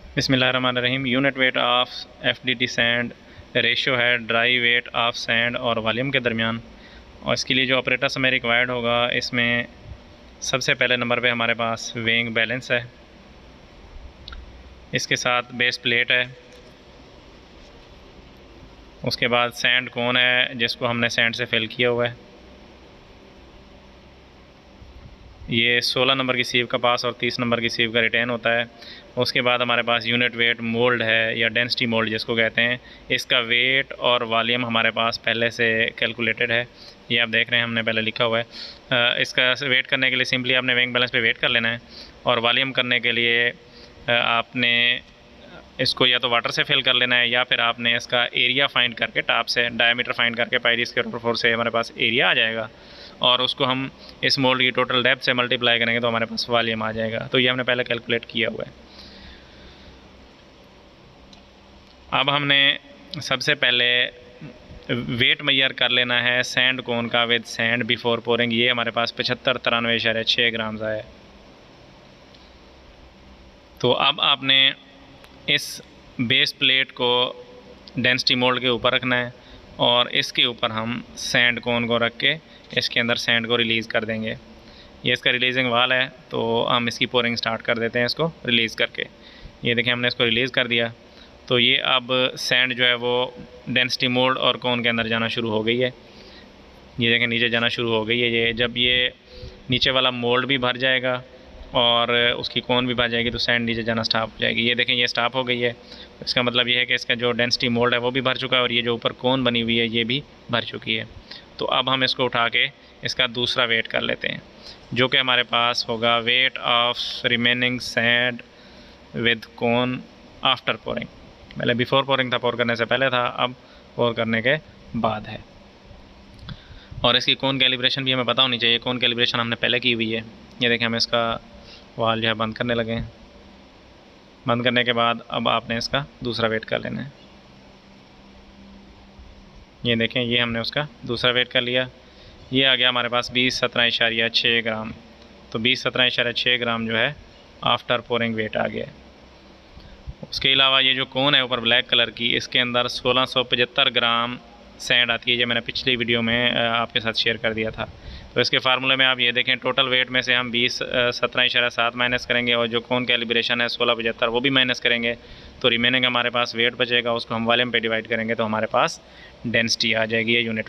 बिस्मिल्लाहिर्रहमानिर्रहीम। Unit weight of FDT sand ratio है dry weight of sand और volume के दरमियान। और इसके लिए जो ऑपरेटर्स हमें रिक्वायर्ड होगा, इसमें सबसे पहले नंबर पे हमारे पास वेइंग बैलेंस है, इसके साथ बेस प्लेट है, उसके बाद सैंड कोन है जिसको हमने सैंड से फिल किया हुआ है। ये 16 नंबर की सीव का पास और 30 नंबर की सीव का रिटेन होता है। उसके बाद हमारे पास यूनिट वेट मोल्ड है या डेंसिटी मोल्ड जिसको कहते हैं। इसका वेट और वॉल्यूम हमारे पास पहले से कैलकुलेटेड है, ये आप देख रहे हैं हमने पहले लिखा हुआ है। इसका वेट करने के लिए सिंपली आपने वेइंग बैलेंस पे वेट कर लेना है, और वॉल्यूम करने के लिए आपने इसको या तो वाटर से फिल कर लेना है, या फिर आपने इसका एरिया फाइंड करके टॉप से डायमीटर फाइंड करके πd²/4 से हमारे पास एरिया आ जाएगा, और उसको हम इस मोल्ड की टोटल डेप्थ से मल्टीप्लाई करेंगे तो हमारे पास वॉल्यूम आ जाएगा। तो ये हमने पहले कैलकुलेट किया हुआ है। अब हमने सबसे पहले वेट मेजर कर लेना है सैंड कोन का विद सैंड बिफोर पोरिंग। ये हमारे पास 7593.6 ग्राम है। तो अब आपने इस बेस प्लेट को डेंसिटी मोल्ड के ऊपर रखना है, और इसके ऊपर हम सैंड कोन को रख के इसके अंदर सैंड को रिलीज़ कर देंगे। ये इसका रिलीजिंग वाल है, तो हम इसकी पोरिंग स्टार्ट कर देते हैं इसको रिलीज़ करके। ये देखें हमने इसको रिलीज़ कर दिया, तो ये अब सैंड जो है वो डेंसिटी मोल्ड और कोन के अंदर जाना शुरू हो गई है। ये देखें नीचे जाना शुरू हो गई है। ये जब ये नीचे वाला मोल्ड भी भर जाएगा और उसकी कोन भी भर जाएगी तो सैंड नीचे जाना स्टॉप हो जाएगी। ये देखें ये स्टॉप हो गई है। इसका मतलब ये है कि इसका जो डेंसिटी मोल्ड है वो भी भर चुका है, और ये जो ऊपर कोन बनी हुई है ये भी भर चुकी है। तो अब हम इसको उठा के इसका दूसरा वेट कर लेते हैं, जो कि हमारे पास होगा weight of remaining sand with cone after pouring. पहले बिफोर पोरिंग था, पोर करने से पहले था, अब पोर करने के बाद है। और इसकी कोन कैलिब्रेशन भी हमें पता होनी चाहिए। कोन कैलिब्रेशन हमने पहले की हुई है। ये देखें हम इसका वाल जो है बंद करने लगे हैं। बंद करने के बाद अब आपने इसका दूसरा वेट कर लेना है। ये देखें ये हमने उसका दूसरा वेट कर लिया। ये आ गया हमारे पास 2017.6 ग्राम। तो 2017.6 ग्राम जो है आफ्टर पोरिंग वेट आ गया। उसके अलावा ये जो कोन है ऊपर ब्लैक कलर की, इसके अंदर 1675 ग्राम सैंड आती है। ये मैंने पिछली वीडियो में आपके साथ शेयर कर दिया था। तो इसके फार्मूले में आप ये देखें, टोटल वेट में से हम 17.7 माइनस करेंगे, और जो कोन कैलिब्रेशन है 1675 वो भी माइनस करेंगे, तो रिमेनिंग हमारे पास वेट बचेगा। उसको हम वॉल्यूम पे डिवाइड करेंगे तो हमारे पास डेंसिटी आ जाएगी। ये यूनिट